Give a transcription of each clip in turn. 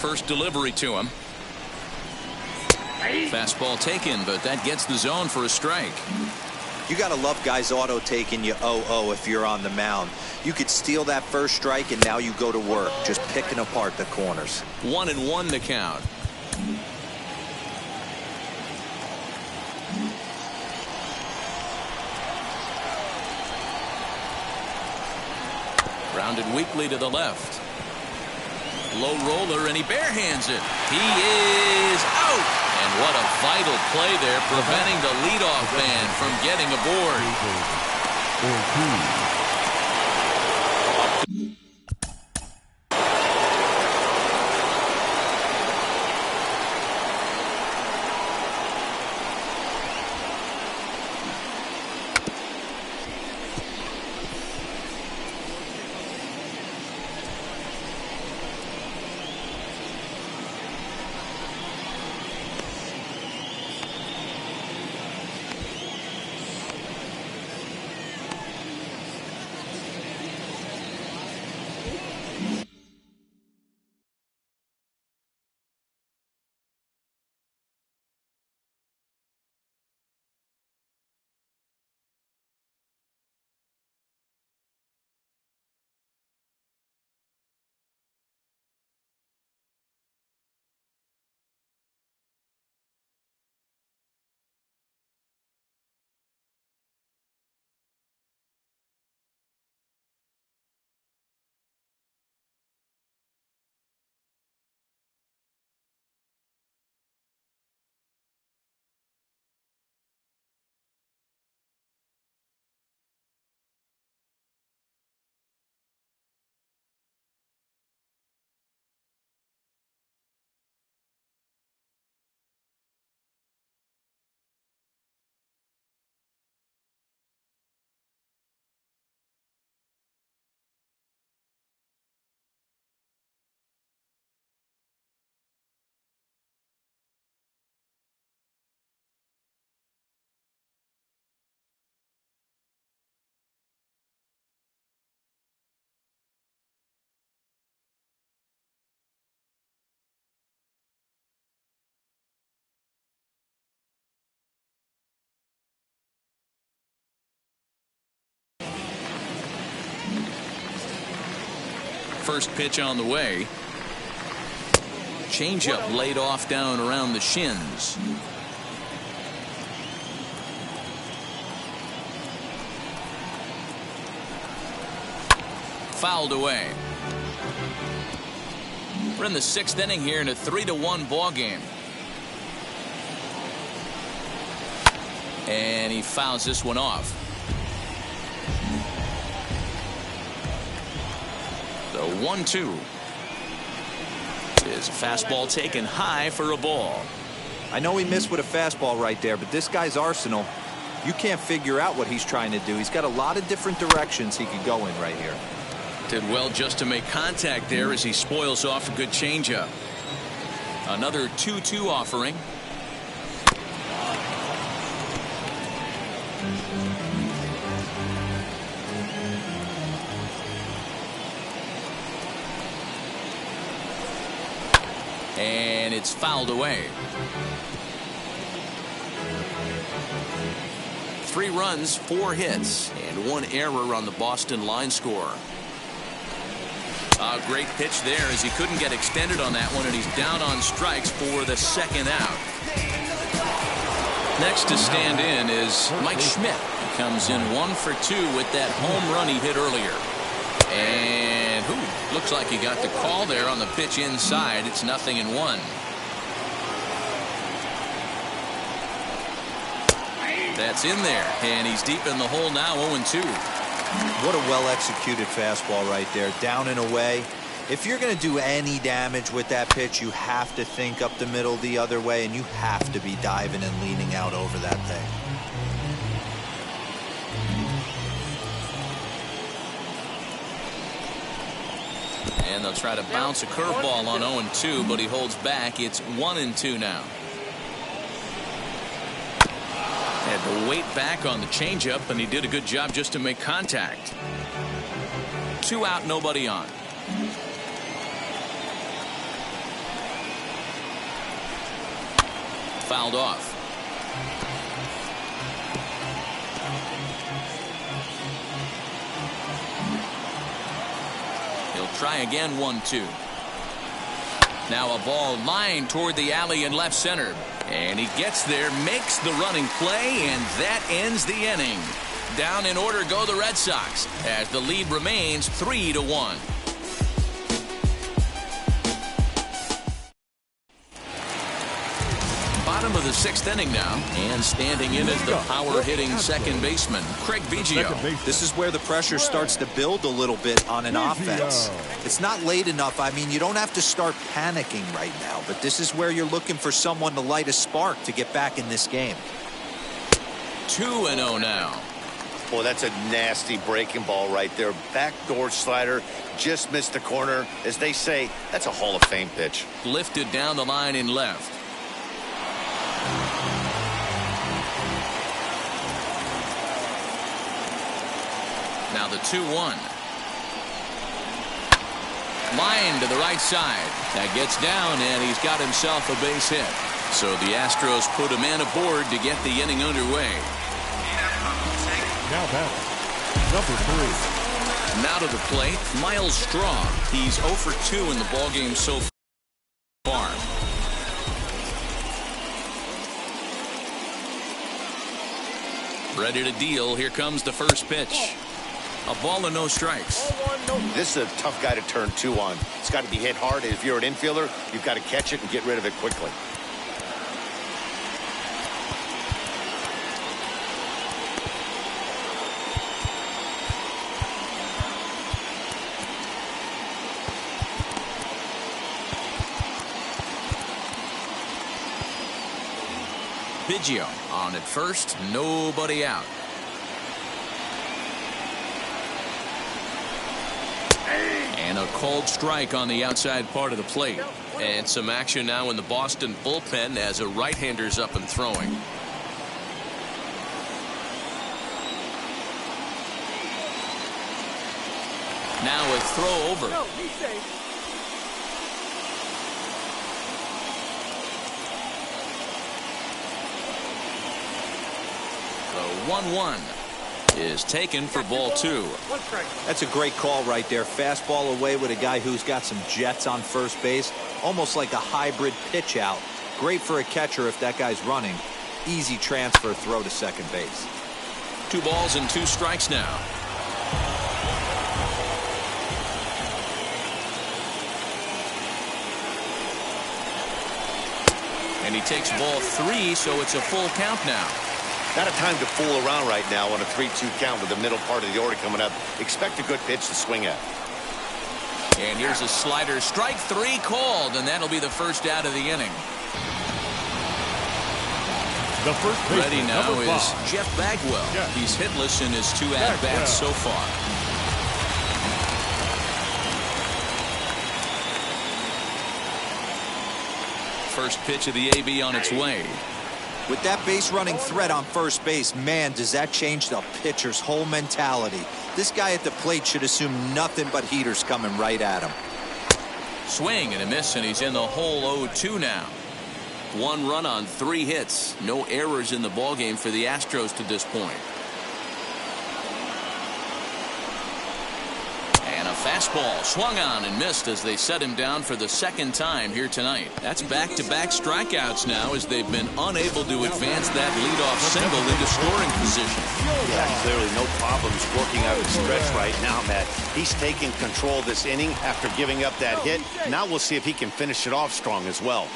First delivery to him. Fastball taken, but that gets the zone for a strike. You got to love guys auto taking you 0-0 if you're on the mound. You could steal that first strike and now you go to work just picking apart the corners. 1-1 the count. Grounded weakly to the left. Low roller, and he barehands it. He is out. And what a vital play there, preventing the leadoff man from getting aboard. First pitch on the way. Changeup laid off down around the shins. Fouled away. We're in the 6th inning here in a 3-1 ball game. And he fouls this one off. The 1-2 is a fastball taken high for a ball. I know he missed with a fastball right there, but this guy's arsenal, you can't figure out what he's trying to do. He's got a lot of different directions he could go in right here. Did well just to make contact there as he spoils off a good changeup. Another 2-2 offering. And it's fouled away. 3 runs, 4 hits, and 1 error on the Boston line score. A great pitch there as he couldn't get extended on that one, and he's down on strikes for the 2nd out. Next to stand in is Mike Schmidt. He comes in 1 for 2 with that home run he hit earlier. And looks like he got the call there on the pitch inside. It's 0-1. That's in there, and he's deep in the hole now, 0-2. What a well-executed fastball right there, down and away. If you're going to do any damage with that pitch, you have to think up the middle the other way, and you have to be diving and leaning out over that thing. And they'll try to bounce a curveball on 0-2, but he holds back. It's 1-2 now. Had to wait back on the changeup, and he did a good job just to make contact. 2 out, nobody on. fouled off. He'll try again, 1-2. Now a ball lined toward the alley in left center. And he gets there, makes the running play, and that ends the inning. Down in order go the Red Sox as the lead remains 3-1. Bottom of the 6th inning now, and standing in is the power-hitting second baseman, Craig Biggio. This is where the pressure starts to build a little bit on an offense. It's not late enough. I mean, you don't have to start panicking right now, but this is where you're looking for someone to light a spark to get back in this game. 2-0 now. Boy, that's a nasty breaking ball right there. Backdoor slider, just missed the corner. As they say, that's a Hall of Fame pitch. Lifted down the line in left. Now the 2-1. Line to the right side. That gets down, and he's got himself a base hit. So the Astros put a man aboard to get the inning underway. Now back, number 3. Now to the plate, Miles Straw. He's 0 for 2 in the ballgame so far. Ready to deal. Here comes the first pitch. A ball and no strikes. This is a tough guy to turn 2 on. It's got to be hit hard. If you're an infielder, you've got to catch it and get rid of it quickly. Biggio on at first, nobody out. And a called strike on the outside part of the plate. And some action now in the Boston bullpen as a right-hander's up and throwing. Now a throw over. No, he's safe. The 1-1 is taken for ball 2. That's a great call right there. Fastball away with a guy who's got some jets on first base. Almost like a hybrid pitch out. Great for a catcher if that guy's running. Easy transfer throw to second base. 2 balls and 2 strikes now. And he takes ball 3, so it's a full count now. Not a time to fool around right now on a 3-2 count with the middle part of the order coming up. Expect a good pitch to swing at. And here's a slider. Strike 3 called, and that'll be the first out of the inning. The first baseman, ready now number 5. is Jeff Bagwell. Yes. He's hitless in his 2 at-bats so far. First pitch of the AB on its way. With that base running threat on first base, man, does that change the pitcher's whole mentality. This guy at the plate should assume nothing but heaters coming right at him. Swing and a miss, and he's in the hole 0-2 now. 1 run on 3 hits. No errors in the ballgame for the Astros to this point. And a fastball swung on and missed as they set him down for the 2nd time here tonight. That's back-to-back strikeouts now as they've been unable to advance that leadoff single into scoring position. Yeah, clearly no problems working out his stretch right now, Matt. He's taking control of this inning after giving up that hit. Now we'll see if he can finish it off strong as well.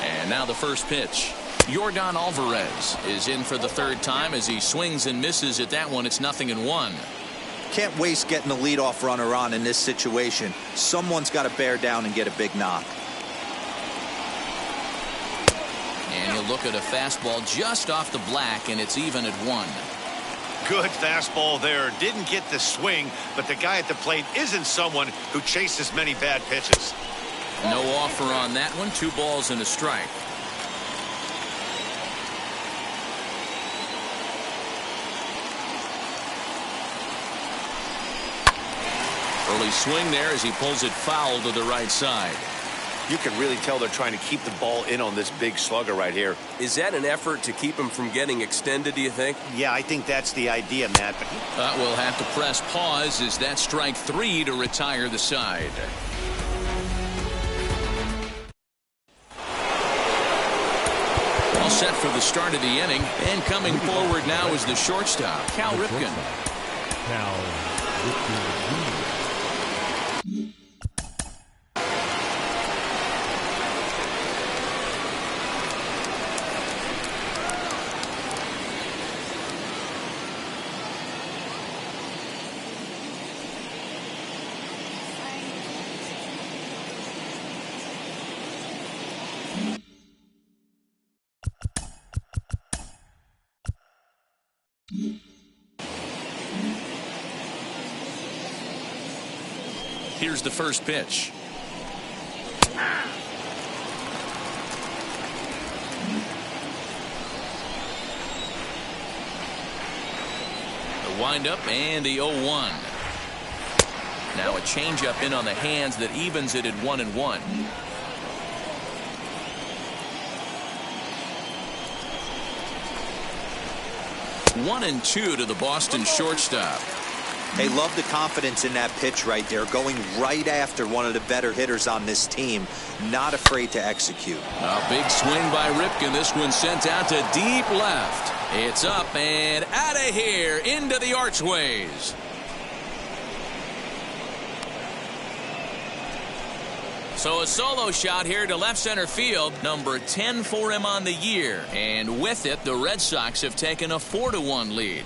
And now the first pitch. Yordan Alvarez is in for the 3rd time as he swings and misses at that one. It's 0-1. Can't waste getting the leadoff runner on in this situation. Someone's got to bear down and get a big knock. And he'll look at a fastball just off the black, and it's even at 1. Good fastball there. Didn't get the swing, but the guy at the plate isn't someone who chases many bad pitches. No offer on that one. 2 balls and a strike. Early swing there as he pulls it foul to the right side. You can really tell they're trying to keep the ball in on this big slugger right here. Is that an effort to keep him from getting extended, do you think? Yeah, I think that's the idea, Matt. We'll have to press pause as that strike 3 to retire the side. All set for the start of the inning, and coming forward now is the shortstop, Cal Ripken. Cal Ripken. Here's the first pitch. The windup and the 0-1. Now a changeup in on the hands that evens it at 1-1. 1-2 to the Boston shortstop. Hey, love the confidence in that pitch right there, going right after one of the better hitters on this team, not afraid to execute. A big swing by Ripken. This one sent out to deep left. It's up and out of here into the archways. So a solo shot here to left center field, number 10 for him on the year. And with it, the Red Sox have taken a 4-1 lead.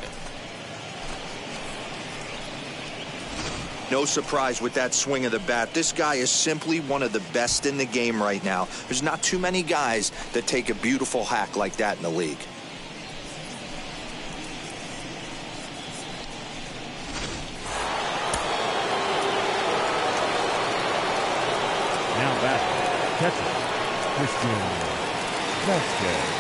No surprise with that swing of the bat. This guy is simply one of the best in the game right now. There's not too many guys that take a beautiful hack like that in the league. Now back, catcher, Christian Vasquez.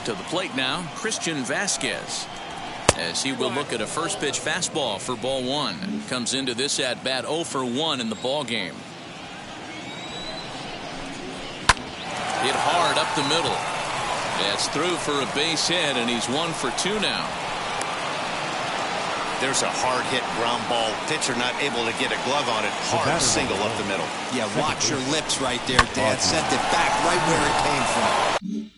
To the plate now, Christian Vasquez, as he will look at a first pitch fastball for ball one. Comes into this at bat 0 for 1 in the ball game. Hit hard up the middle. That's through for a base hit, and he's 1 for 2 now. There's a hard hit ground ball. Pitcher not able to get a glove on it. Hard single up the middle. Yeah, watch your lips right there, Dad. Sent it back right where it came from.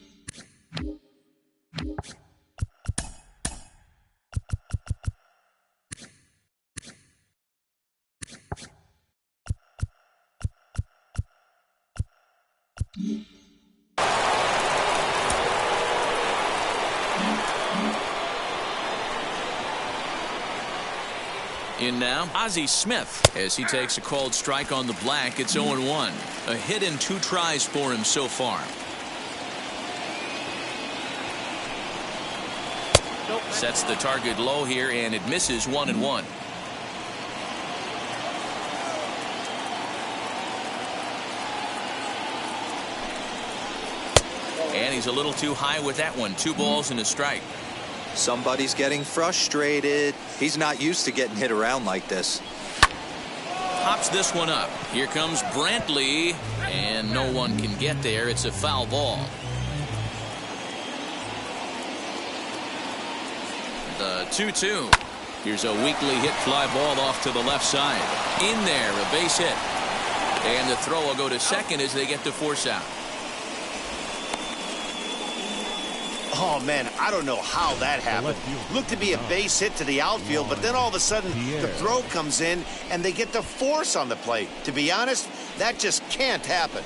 In now, Ozzie Smith, as he takes a called strike on the black. It's 0-1. A hit in 2 tries for him so far. Sets the target low here, and it misses 1-1. And he's a little too high with that one. 2 balls and a strike. Somebody's getting frustrated. He's not used to getting hit around like this. Pops this one up. Here comes Brantley, and no one can get there. It's a foul ball. The 2-2. Here's a weakly hit fly ball off to the left side. In there, a base hit. And the throw will go to second as they get the force out. Oh, man, I don't know how that happened. Looked to be a base hit to the outfield, but then all of a sudden the throw comes in and they get the force on the plate. To be honest, that just can't happen.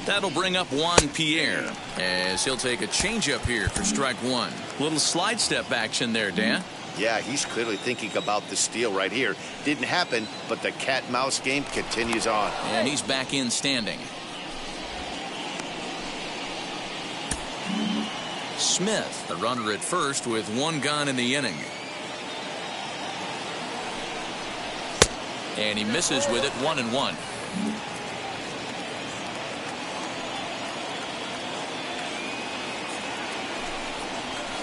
That'll bring up Juan Pierre, as he'll take a changeup here for strike 1. Little slide step action there, Dan. Yeah, he's clearly thinking about the steal right here. Didn't happen, but the cat-mouse game continues on. And he's back in standing. Smith, the runner at first with 1 gone in the inning. And he misses with it, 1-1.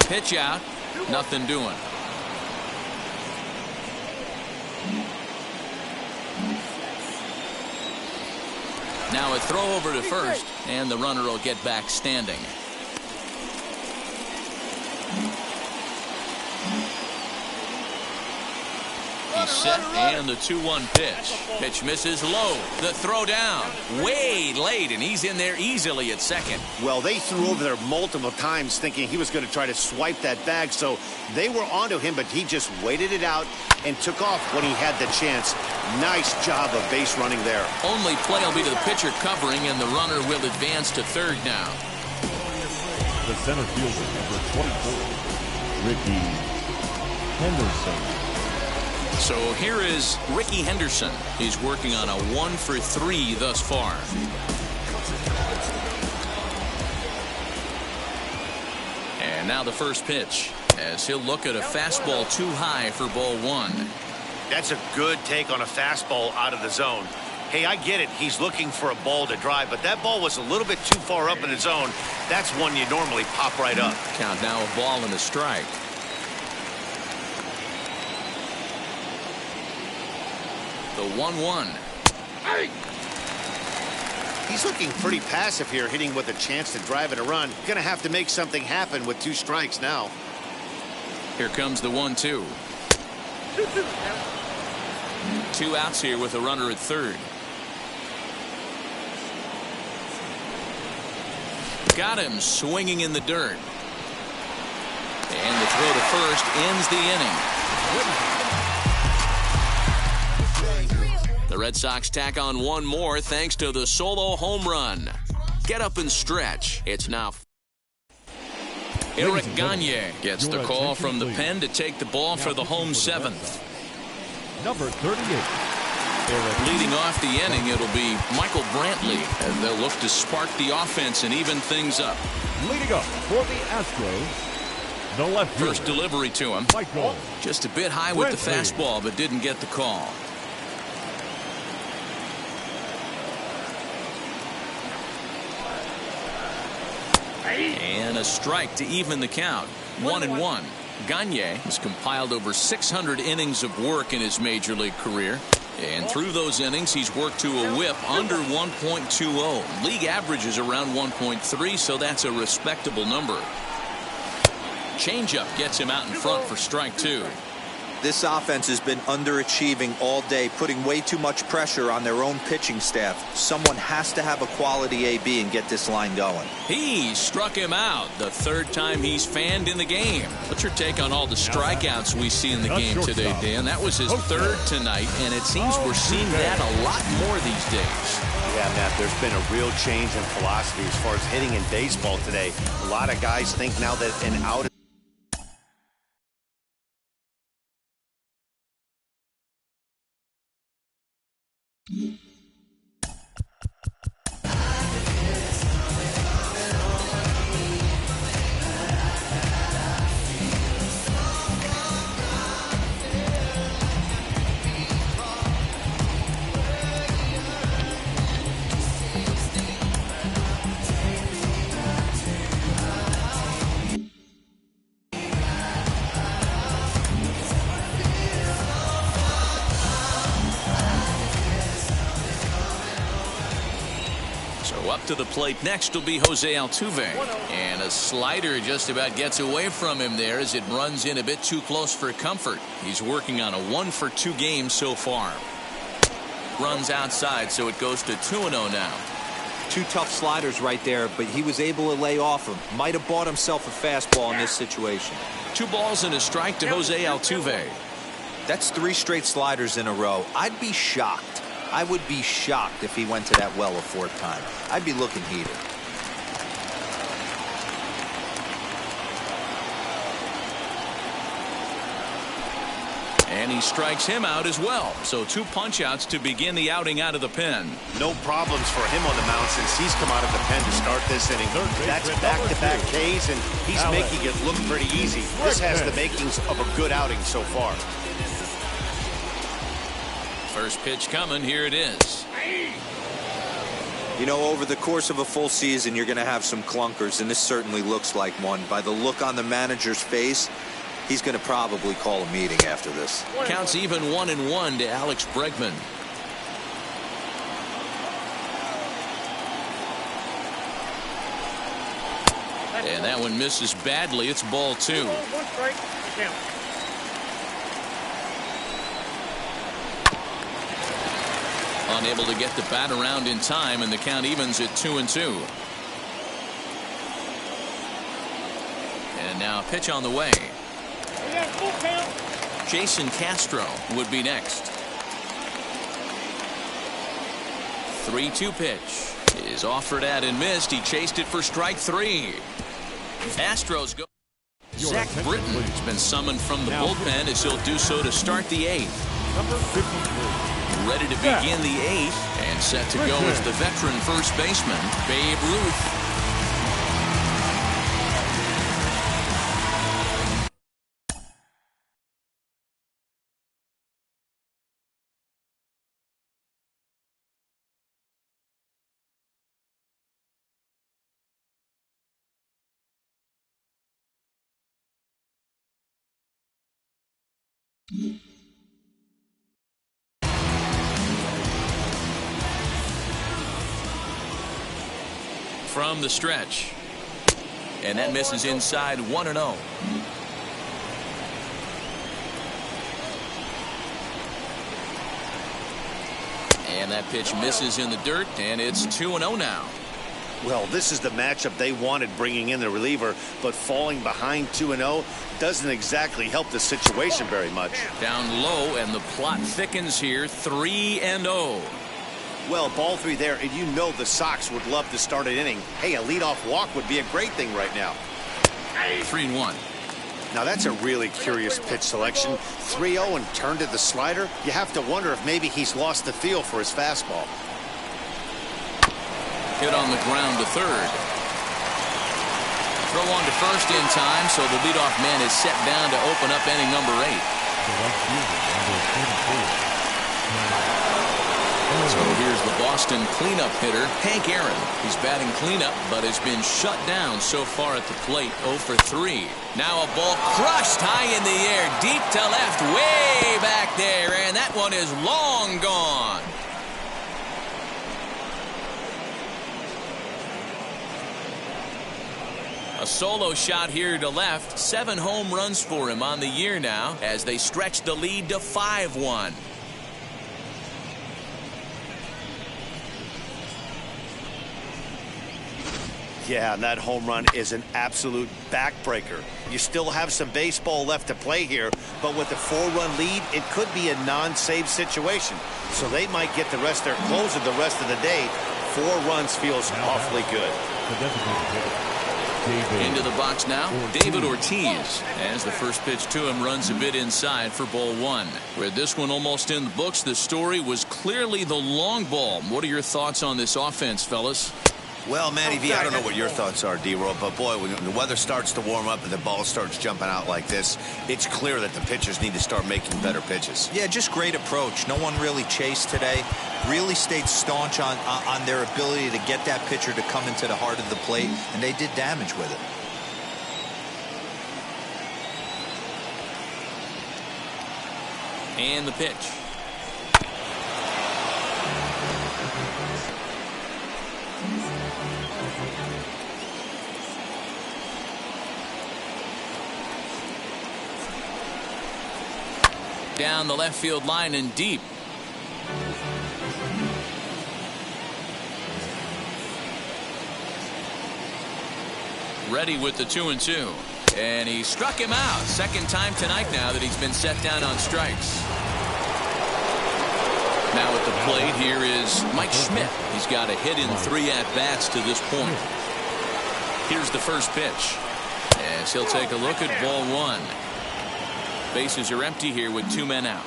Pitch out, nothing doing. Now a throw over to first, and the runner will get back standing. He's set, and the 2-1 pitch. Pitch misses low. The throw down. Way late, and he's in there easily at second. Well, they threw over there multiple times thinking he was going to try to swipe that bag, so they were onto him, but he just waited it out and took off when he had the chance. Nice job of base running there. Only play will be to the pitcher covering, and the runner will advance to third now. The center fielder, number 24, Ricky Henderson. So here is Ricky Henderson. He's working on a 1 for 3 thus far. And now the first pitch, as he'll look at a fastball too high for ball 1. That's a good take on a fastball out of the zone. Hey, I get it. He's looking for a ball to drive, but that ball was a little bit too far up in the zone. That's one you normally pop right up. Count now a ball and a strike. The 1-1. He's looking pretty passive here, hitting with a chance to drive and a run. Gonna have to make something happen with 2 strikes now. Here comes the 1-2. 2 outs here with a runner at third. Got him swinging in the dirt. And the throw to first ends the inning. The Red Sox tack on one more thanks to the solo home run. Get up and stretch. It's now Eric Gagne gets the call from the pen to take the ball for the home 7th. Number 38. Leading off the inning, it'll be Michael Brantley as they'll look to spark the offense and even things up. Leading up for the Astros, the left fielder, First delivery to him. Michael Just a bit high with the Brantley. fastball, but didn't get the call. And a strike to even the count. 1-1. Gagne has compiled over 600 innings of work in his major league career. And through those innings, he's worked to a whip under 1.20. League average is around 1.3, so that's a respectable number. Changeup gets him out in front for strike 2. This offense has been underachieving all day, putting way too much pressure on their own pitching staff. Someone has to have a quality AB and get this line going. He struck him out the 3rd time he's fanned in the game. What's your take on all the strikeouts we see in the game today, Dan? That was his 3rd tonight, and it seems we're seeing that a lot more these days. Yeah, Matt, there's been a real change in philosophy as far as hitting in baseball today. A lot of guys think now that an out Up to the plate next will be Jose Altuve, and a slider just about gets away from him there as it runs in a bit too close for comfort. He's working on a 1-for-2 game so far. Runs outside, so it goes to 2-0 now. 2 tough sliders right there, but he was able to lay off them. Might have bought himself a fastball in this situation. 2 balls and a strike to Jose Altuve. That's 3 straight sliders in a row. I'd be shocked. I would be shocked if he went to that well a 4th time. I'd be looking heated. And he strikes him out as well. So 2 punch-outs to begin the outing out of the pen. No problems for him on the mound since he's come out of the pen to start this inning. That's back-to-back Ks, and he's making it look pretty easy. This has the makings of a good outing so far. First pitch coming. Here it is. You know, over the course of a full season, you're going to have some clunkers, and this certainly looks like one. By the look on the manager's face, he's going to probably call a meeting after this. Counts even 1-1 to Alex Bregman. And that one misses badly. It's ball 2. 1 strike, count. Unable to get the bat around in time, and the count evens at 2-2. And now a pitch on the way. Full count. Jason Castro would be next. 3-2 pitch is offered at and missed. He chased it for strike 3. Astros go. Zach Britton has been summoned from the bullpen as he'll do so to start the 8th. Number 53. Ready to begin the 8th and set to go is the veteran first baseman, Babe Ruth. from the stretch. And that misses inside 1-0. And that pitch misses in the dirt, and it's 2-0 now. Well, this is the matchup they wanted, bringing in the reliever, but falling behind 2-0 doesn't exactly help the situation very much. Down low, and the plot thickens here, 3-0. Well, ball three there, and you know the Sox would love to start an inning. Hey, a leadoff walk would be a great thing right now. 3-1. Now, that's a really curious pitch selection. 3-0 and turned to the slider. You have to wonder if maybe he's lost the feel for his fastball. Hit on the ground to third. Throw on to first in time, so the leadoff man is set down to open up inning number 8. So here's the Boston cleanup hitter, Hank Aaron. He's batting cleanup, but has been shut down so far at the plate, 0 for 3. Now a ball crushed high in the air, deep to left, way back there, and that one is long gone. A solo shot here to left. 7 home runs for him on the year now as they stretch the lead to 5-1. Yeah, and that home run is an absolute backbreaker. You still have some baseball left to play here, but with a 4-run lead, it could be a non-save situation. So they might get the rest of their closer the rest of the day. 4 runs feels awfully good. Into the box now, David Ortiz, as the first pitch to him runs a bit inside for ball 1. With this one almost in the books, the story was clearly the long ball. What are your thoughts on this offense, fellas? Well, Manny V, I don't know what your thoughts are, D-Roll, but boy, when the weather starts to warm up and the ball starts jumping out like this, it's clear that the pitchers need to start making better pitches. Yeah, just great approach. No one really chased today. Really stayed staunch on their ability to get that pitcher to come into the heart of the plate, and they did damage with it. And the pitch. Down the left field line and deep. Ready with the 2-2. And he struck him out. Second time tonight now that he's been set down on strikes. Now at the plate here is Mike Schmidt. He's got a hit in 3 at-bats to this point. Here's the first pitch. As he'll take a look at ball 1. Bases are empty here with 2 men out.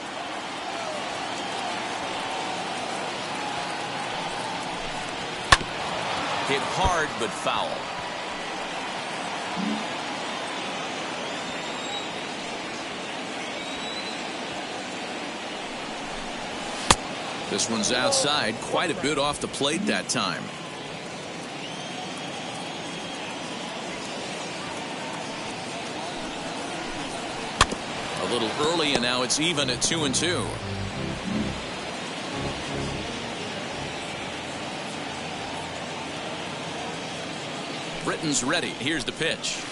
Hit hard but foul. This one's outside, quite a bit off the plate that time. A little early, and now it's even at 2-2. Britton's ready. Here's the pitch.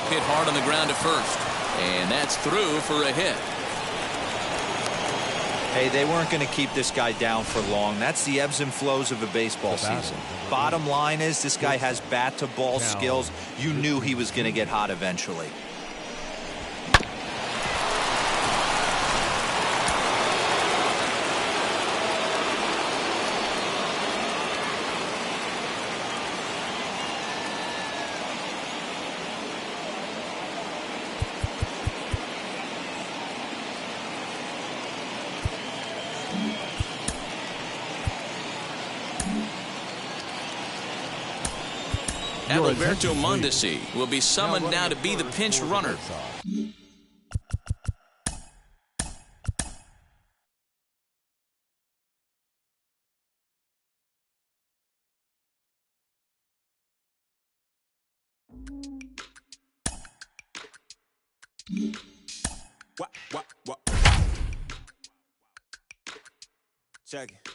Hit hard on the ground to first. And that's through for a hit. Hey, they weren't going to keep this guy down for long. That's the ebbs and flows of a baseball season. Bottom line is this guy has bat-to-ball skills. You knew he was going to get hot eventually. Alberto Mondesi will be summoned now to be the pinch runner. What? Check it.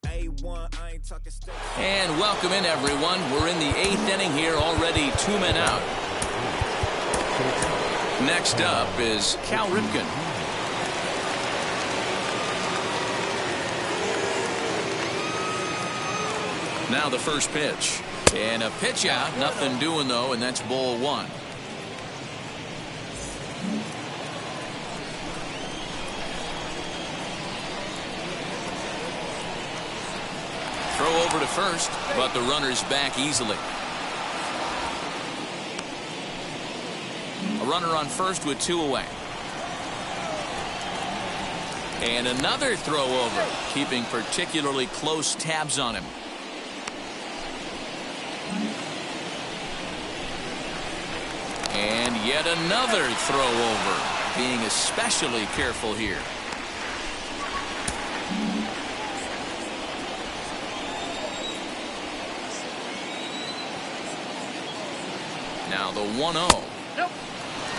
A1, I ain't talking straight. And welcome in, everyone. We're in the 8th inning here, already 2 men out. Next up is Cal Ripken. Now the first pitch. And a pitch out, nothing doing though, and that's ball 1. Throw over to first, but the runner's back easily. A runner on first with 2 away. And another throw over, keeping particularly close tabs on him. And yet another throw over, being especially careful here. Now the 1-0. Nope.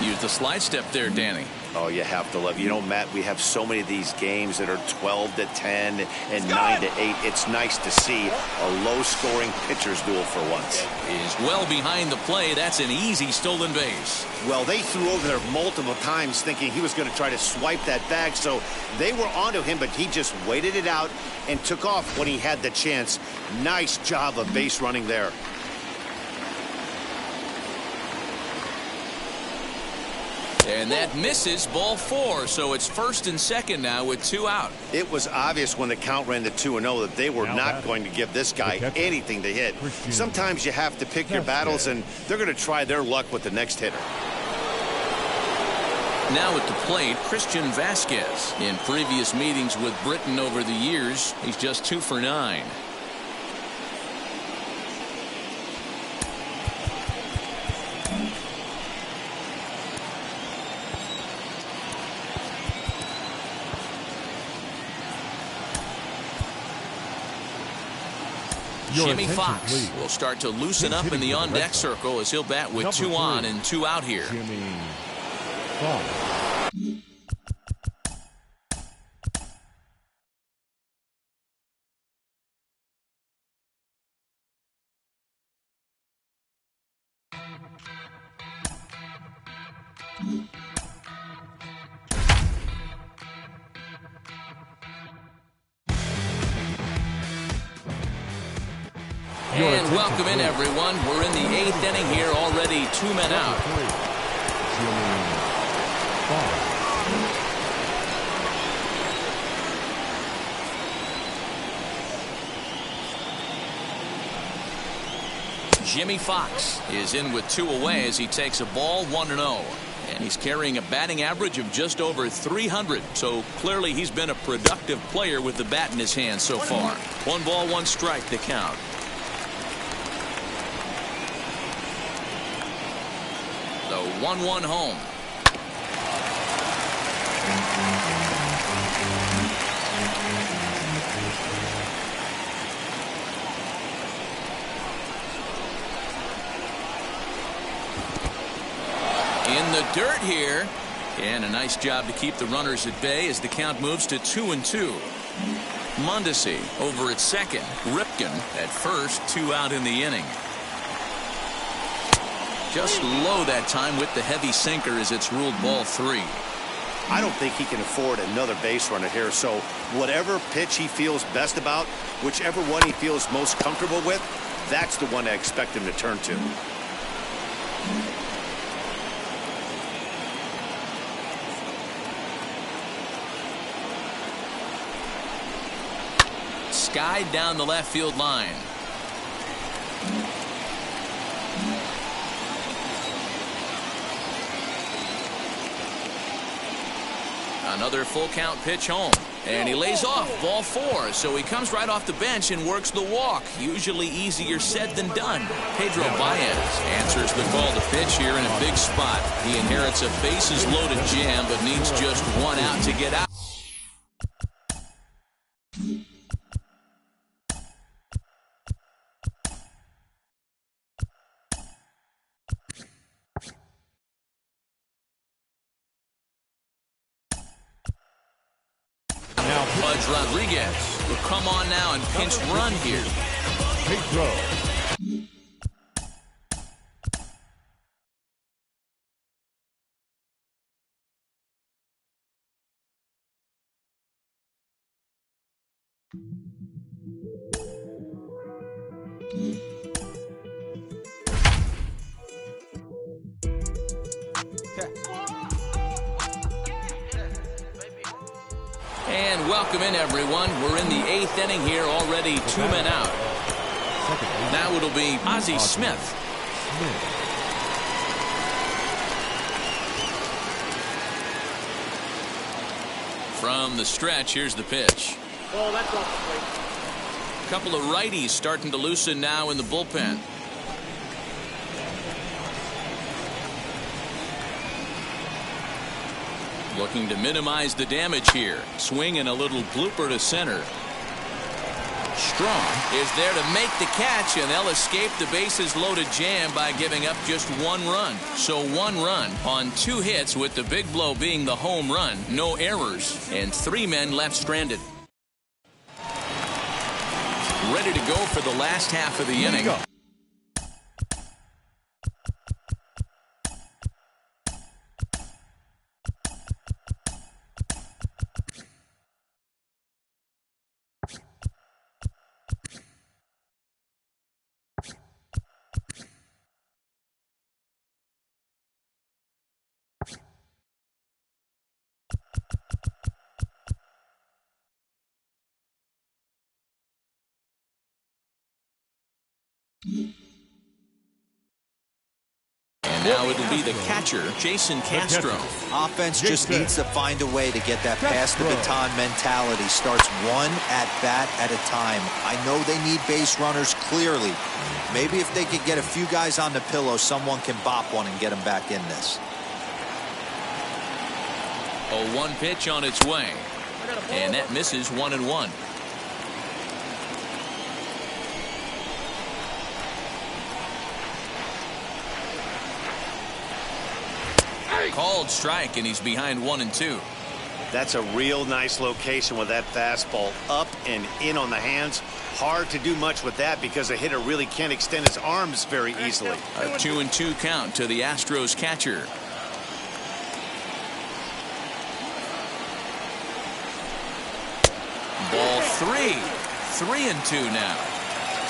Use the slide step there, Danny. Oh, you have to love. You know, Matt, we have so many of these games that are 12-10 and 9-8. It's nice to see a low-scoring pitcher's duel for once. Is well behind the play. That's an easy stolen base. Well, they threw over there multiple times thinking he was going to try to swipe that bag, so they were onto him, but he just waited it out and took off when he had the chance. Nice job of base running there. And that misses, ball 4, so it's first and second now with 2 out. It was obvious when the count ran to 2-0 that they were not going to give this guy anything to hit. Sometimes you have to pick your battles, and they're going to try their luck with the next hitter. Now at the plate, Christian Vasquez. In previous meetings with Britain over the years, he's just 2 for 9. Jimmy Fox will start to loosen up in the on-deck circle as he'll bat with 2 on and 2 out here. Jimmy Fox. And welcome in, everyone. We're in the 8th inning here, already 2 men out. Jimmy Fox. Jimmy Fox is in with 2 away as he takes a ball 1-0. And he's carrying a batting average of just over 300. So clearly he's been a productive player with the bat in his hand so far. 1 ball, 1 strike to count. The 1-1 home. In the dirt here, and a nice job to keep the runners at bay as the count moves to 2-2. Mondesi over at second. Ripken at first, 2 out in the inning. Just low that time with the heavy sinker as it's ruled ball 3. I don't think he can afford another base runner here, so whatever pitch he feels best about, whichever one he feels most comfortable with, that's the one I expect him to turn to. Skied down the left field line. Another full count pitch home. And he lays off ball 4. So he comes right off the bench and works the walk. Usually easier said than done. Pedro Baez answers the call to pitch here in a big spot. He inherits a bases loaded jam but needs just 1 out to get out. George Rodriguez will come on now and pinch run here. Pedro. And welcome in, everyone. We're in the 8th inning here, already 2 men out. Now it'll be Ozzie Smith. From the stretch, here's the pitch. Oh, that's off the plate. A couple of righties starting to loosen now in the bullpen. Looking to minimize the damage here. Swing and a little blooper to center. Strong is there to make the catch, and they'll escape the bases loaded jam by giving up just 1 run. So 1 run on 2 hits, with the big blow being the home run. No errors, and 3 men left stranded. Ready to go for the last half of the inning. And now it'll be the catcher, Jason Castro. Offense just needs to find a way to get that pass the baton mentality. Starts 1 at-bat at a time. I know they need base runners clearly. Maybe if they could get a few guys on the pillow, someone can bop one and get them back in this. A 1 pitch on its way. And that misses 1-1. Called strike, and he's behind 1-2. That's a real nice location with that fastball up and in on the hands. Hard to do much with that because the hitter really can't extend his arms very easily. A 2-2 count to the Astros catcher. Ball 3. 3-2 now.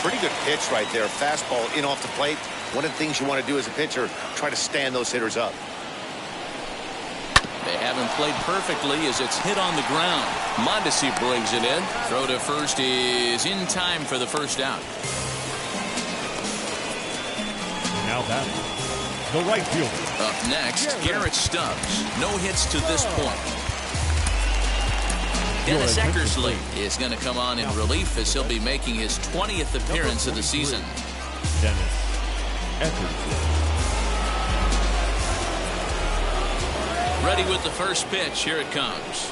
Pretty good pitch right there. Fastball in off the plate. One of the things you want to do as a pitcher, try to stand those hitters up. They haven't played perfectly as it's hit on the ground. Mondesi brings it in. Throw to first is in time for the first out. Now batting, the right fielder. Up next, Garrett Stubbs. No hits to this point. Dennis Eckersley is going to come on in relief as he'll be making his 20th appearance of the season. Dennis Eckersley. Ready with the first pitch. Here it comes.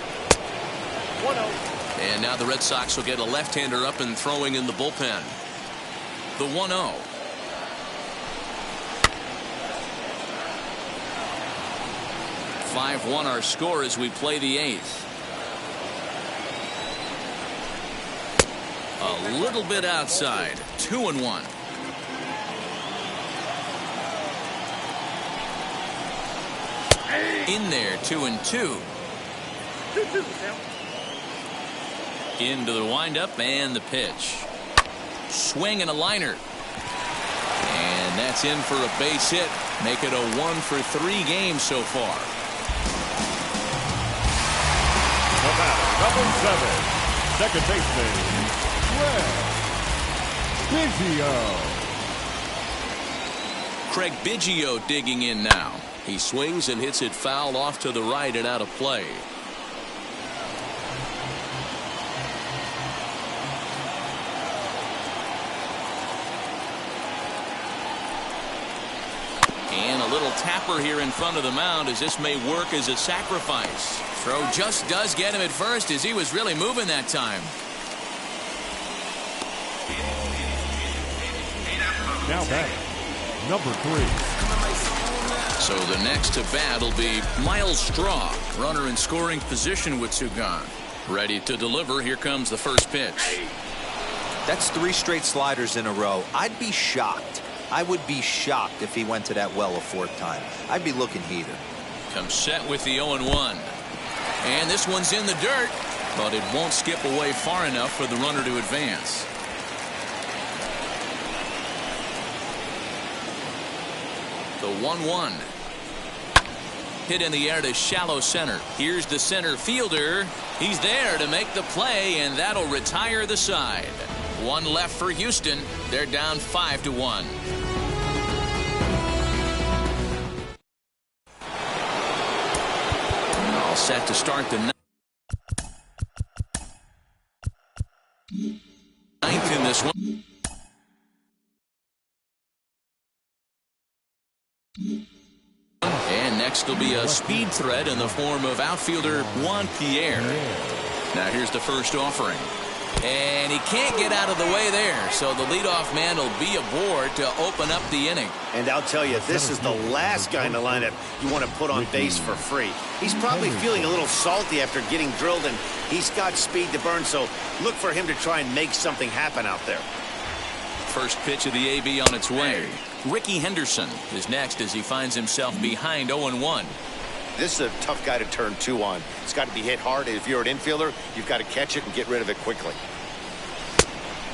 1-0. And now the Red Sox will get a left-hander up and throwing in the bullpen. The 1-0. (5-1) our score as we play the 8th. A little bit outside. 2-1. In there, 2-2. 2-2 now. Into the windup and the pitch. Swing and a liner. And that's in for a base hit. Make it a 1-for-3 game so far. The batter, number 7, second baseman, Craig Biggio. Craig Biggio digging in now. He swings and hits it foul off to the right and out of play. And a little tapper here in front of the mound as this may work as a sacrifice. Throw just does get him at first as he was really moving that time. Now batting, number 3. So the next to bat will be Miles Straw, runner in scoring position with two gone. Ready to deliver. Here comes the first pitch. That's 3 straight sliders in a row. I'd be shocked. I would be shocked if he went to that well a 4th time. I'd be looking heater. Comes set with the 0-1. And this one's in the dirt, but it won't skip away far enough for the runner to advance. The 1-1. Hit in the air to shallow center. Here's the center fielder. He's there to make the play, and that'll retire the side. 1 left for Houston. They're down 5-1. All set to start the 9th in this one. And next will be a speed threat in the form of outfielder Juan Pierre. Now here's the first offering. And he can't get out of the way there, so the leadoff man will be aboard to open up the inning. And I'll tell you, this is the last guy in the lineup you want to put on base for free. He's probably feeling a little salty after getting drilled, and he's got speed to burn, so look for him to try and make something happen out there. First pitch of the AB on its way. Ricky Henderson is next as he finds himself behind 0-1. This is a tough guy to turn 2 on. It's got to be hit hard. If you're an infielder, you've got to catch it and get rid of it quickly.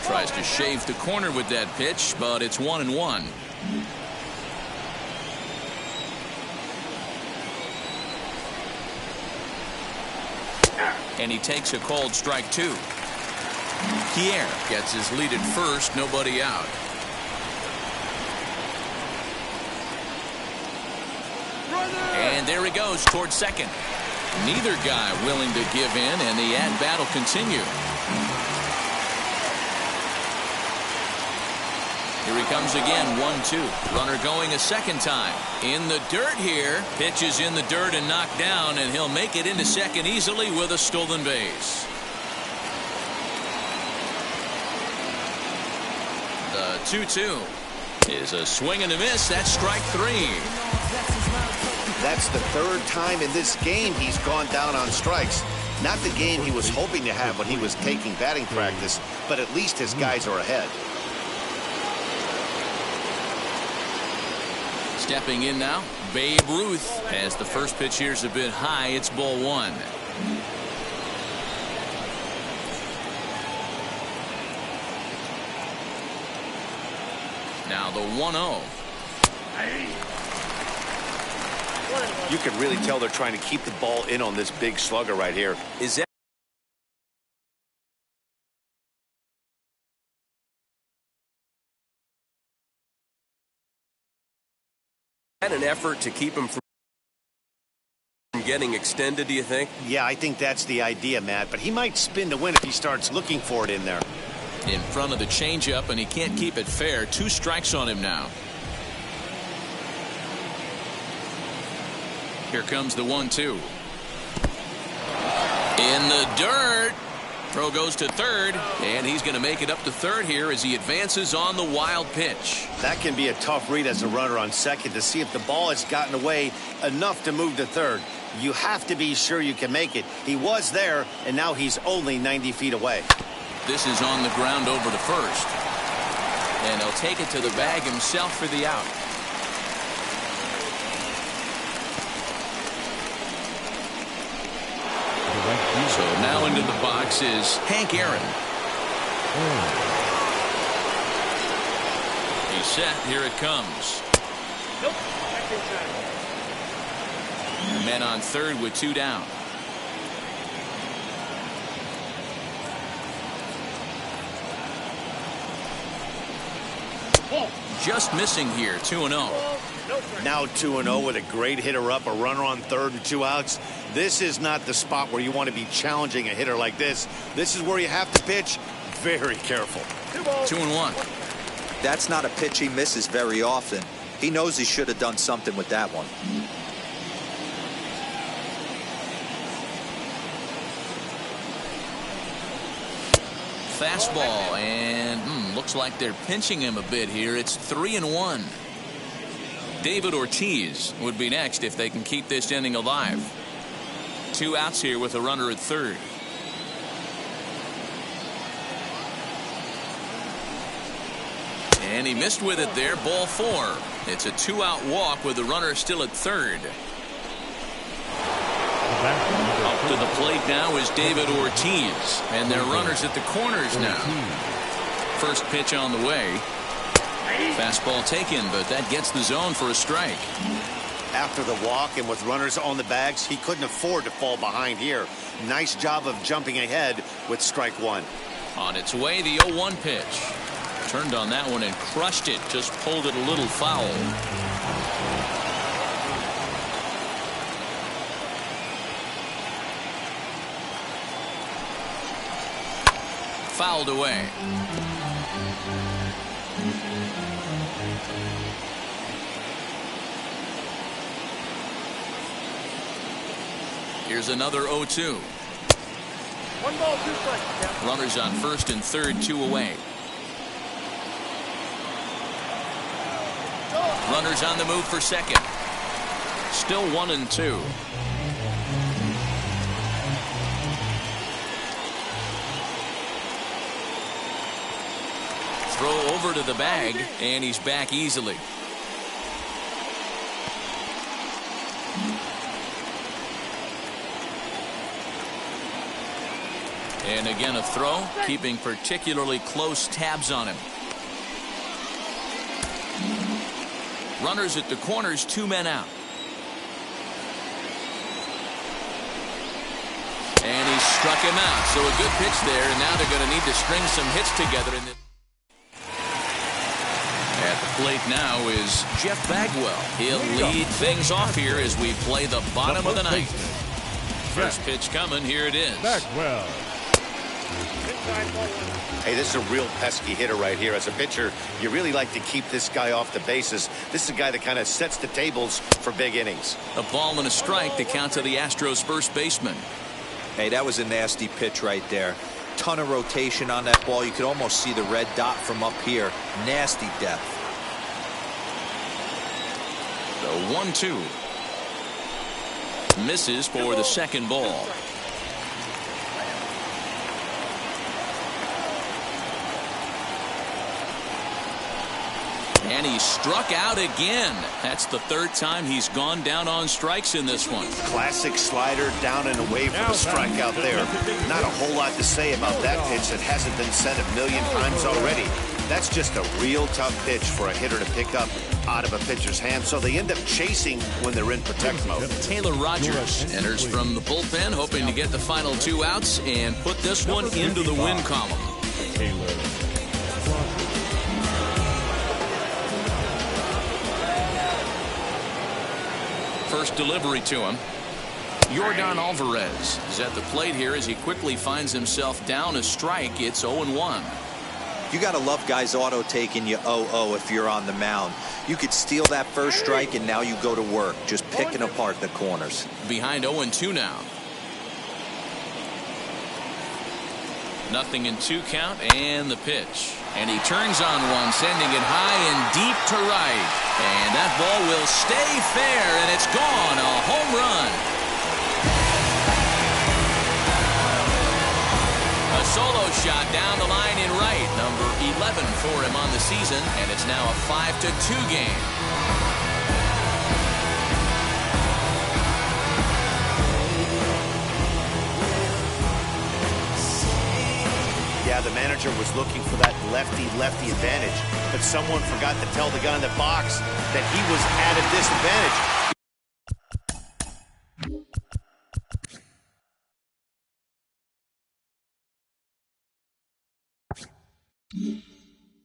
Tries to shave the corner with that pitch, but it's 1-1. And he takes a cold strike 2. Pierre gets his lead at first, nobody out. And there he goes towards second. Neither guy willing to give in, and the at-bat will continue. Here he comes again, 1-2. Runner going a second time. In the dirt here. Pitch is in the dirt and knocked down, and he'll make it into second easily with a stolen base. The 2-2 is a swing and a miss. That's strike 3. That's the 3rd time in this game he's gone down on strikes. Not the game he was hoping to have when he was taking batting practice, but at least his guys are ahead. Stepping in now, Babe Ruth. As the first pitch here's a bit high, it's ball 1. Now the 1-0. You can really tell they're trying to keep the ball in on this big slugger right here. Is that an effort to keep him from getting extended, do you think? Yeah, I think that's the idea, Matt, but he might spin to win if he starts looking for it in there. In front of the changeup, and he can't keep it fair. 2 strikes on him now. Here comes the 1-2. In the dirt. Throw goes to third, and he's going to make it up to third here as he advances on the wild pitch. That can be a tough read as a runner on second to see if the ball has gotten away enough to move to third. You have to be sure you can make it. He was there, and now he's only 90 feet away. This is on the ground over to first. And he'll take it to the bag himself for the out. So now into the box is Hank Aaron. He's set. Here it comes. Nope. Men on third with 2 down. Just missing here, 2-0. Now 2-0 with a great hitter up, a runner on third and 2 outs. This is not the spot where you want to be challenging a hitter like this. This is where you have to pitch very careful. 2-1. That's not a pitch he misses very often. He knows he should have done something with that one. Fastball, and looks like they're pinching him a bit here. It's 3-1. David Ortiz would be next if they can keep this inning alive. 2 outs here with a runner at third. And he missed with it there, ball 4. It's a 2-out walk with the runner still at third. Up to the plate now is David Ortiz, and their runners at the corners now. First pitch on the way. Fastball taken, but that gets the zone for a strike. After the walk and with runners on the bags, he couldn't afford to fall behind here. Nice job of jumping ahead with strike 1. On its way, the 0-1 pitch. Turned on that one and crushed it. Just pulled it a little foul. Fouled away. Here's another 0-2. 1 ball, 2 strikes. Runners on first and third, 2 away. Runners on the move for second. Still 1 and 2. Throw over to the bag, and he's back easily. And again a throw, keeping particularly close tabs on him. Runners at the corners, 2 men out. And he struck him out. So a good pitch there, and now they're going to need to string some hits together in this. At the plate now is Jeff Bagwell. He'll lead things off here as we play the bottom of the ninth. First pitch coming, here it is. Bagwell. Hey, this is a real pesky hitter right here. As a pitcher, you really like to keep this guy off the bases. This is a guy that kind of sets the tables for big innings. A ball and a strike to count to the Astros first baseman. Hey, that was a nasty pitch right there. Ton of rotation on that ball. You could almost see the red dot from up here. Nasty depth. The 1-2. Misses for the second ball. And he struck out again. That's the third time he's gone down on strikes in this one. Classic slider down and away for the strikeout there. Not a whole lot to say about that pitch that hasn't been said a million times already. That's just a real tough pitch for a hitter to pick up out of a pitcher's hand, so they end up chasing when they're in protect mode. Taylor Rogers enters from the bullpen, hoping to get the final 2 outs and put this one into the win column. First delivery to him. Yordan Alvarez is at the plate here as he quickly finds himself down a strike. It's 0-1. You got to love guys auto taking you 0-0 if you're on the mound. You could steal that first strike and now you go to work, just picking apart the corners. Behind 0-2 now. 0-2 count and the pitch. And he turns on one, sending it high and deep to right. And that ball will stay fair, and it's gone. A home run. A solo shot down the line in right. Number 11 for him on the season, and it's now a 5-2 game. Yeah, the manager was looking for that lefty-lefty advantage, but someone forgot to tell the guy in the box that he was at a disadvantage.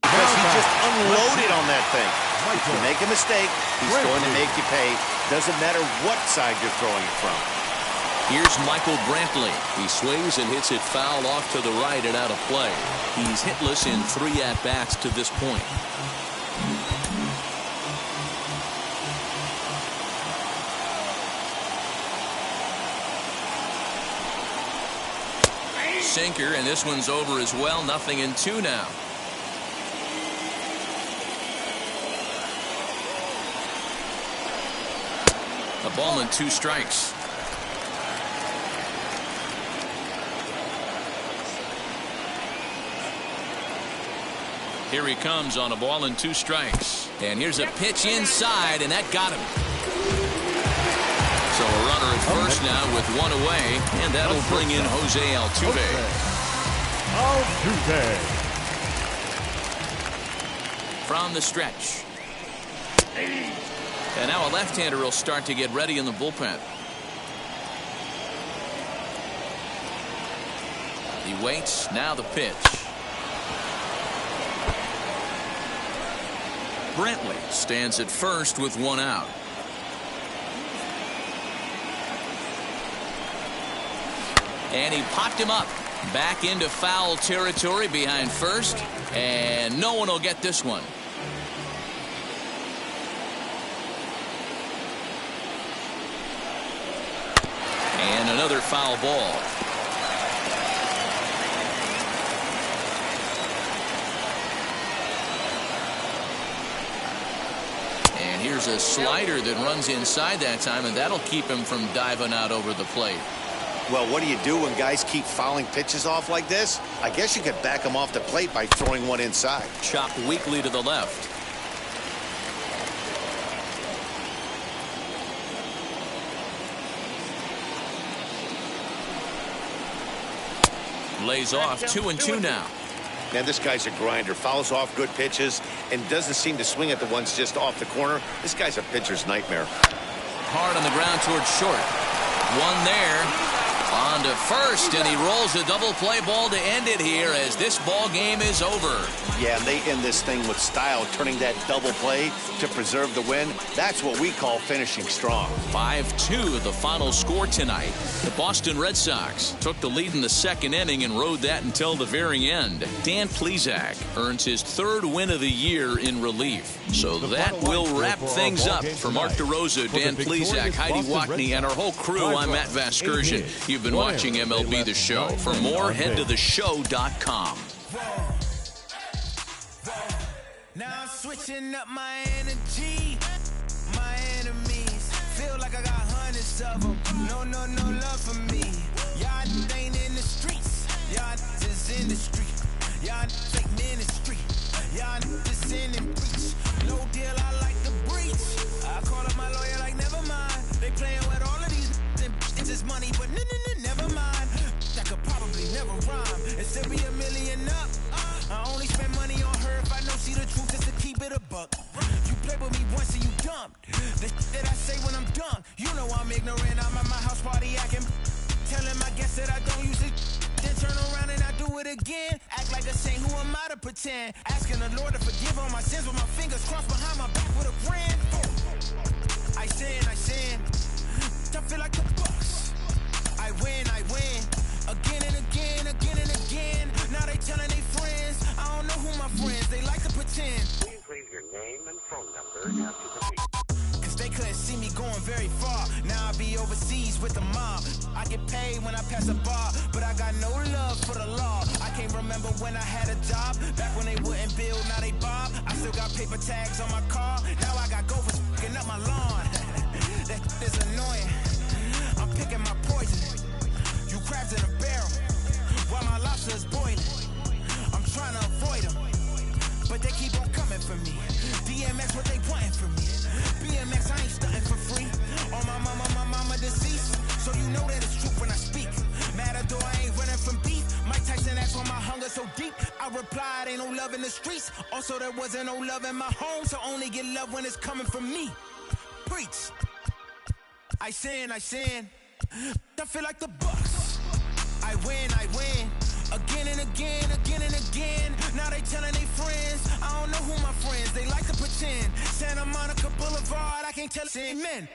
Because he just unloaded on that thing. If you make a mistake, he's going to make you pay. Doesn't matter what side you're throwing it from. Here's Michael Brantley. He swings and hits it foul off to the right and out of play. He's hitless in 3 at-bats to this point. Sinker, and this one's over as well. 0-2 now. A ball and 2 strikes. Here he comes on a ball and 2 strikes. And here's a pitch inside, and that got him. So a runner at first now with 1 away, and that'll bring in Jose Altuve. Altuve. From the stretch. And now a left-hander will start to get ready in the bullpen. He waits. Now the pitch. Brantley stands at first with 1 out. And he popped him up. Back into foul territory behind first. And no one will get this one. And another foul ball. And here's a slider that runs inside that time, and that'll keep him from diving out over the plate. Well, what do you do when guys keep fouling pitches off like this? I guess you could back them off the plate by throwing one inside. Chopped weakly to the left. Lays off 2-2 now. Man, this guy's a grinder. Fouls off good pitches and doesn't seem to swing at the ones just off the corner. This guy's a pitcher's nightmare. Hard on the ground towards short. One there. On to first, and he rolls a double play ball to end it here as this ball game is over. Yeah, and they end this thing with style, turning that double play to preserve the win. That's what we call finishing strong. 5-2 the final score tonight. The Boston Red Sox took the lead in the second inning and rode that until the very end. Dan Plesac earns his 3rd win of the year in relief. So that will wrap things up. For Mark DeRosa, Dan Plesac, Heidi Wackney, and our whole crew, I'm Matt Vasgersian. You've been watching MLB The Show. For more, head to theshow.com. Now I'm switching up my energy. My enemies feel like I got hundreds of them. No love for me. Y'all ain't in the streets. Y'all just in the street. Y'all fake ministry. Y'all just in and preach. No deal, I like the breach. I call up my lawyer like, never mind. They playing with all of these it's just money, but never mind. That could probably never rhyme. And still be $1 million up. I only spend money on her if I know she the truth, just to keep it a buck. You play with me once and you dumped. The that I say when I'm done, you know I'm ignorant. I'm at my house party acting, telling my guests that I don't use it. Then turn around and I do it again. Act like a saint, who am I to pretend? Asking the Lord to forgive all my sins with my fingers crossed behind my back with a grin. I sin. I feel like the Bucks. I win. Again and again. Now they telling their friends. I don't know who my friends. They like to pretend. Please leave your name and phone number after the beep. Cause they couldn't see me going very far. Now I be overseas with the mob. I get paid when I pass a bar, but I got no love for the law. I can't remember when I had a job. Back when they wouldn't build, now they bob. I still got paper tags on my car. Now I got gophers fucking up my lawn. That is annoying. I'm picking my poison. You crabs in a barrel while my lobster is boiling. I'm trying to avoid them, but they keep on coming for me. DMX, what they wanting from me? BMX, I ain't stunting for free. On my mama deceased, so you know that it's true when I speak. Matador, I ain't running from beef. Mike Tyson asked why my hunger so deep. I replied, ain't no love in the streets. Also, there wasn't no love in my home, so only get love when it's coming from me. Preach. I sin. I feel like the Bucks. I win. Again and again. Now they telling their friends. I don't know who my friends. They like to pretend. Santa Monica Boulevard. I can't tell. Amen.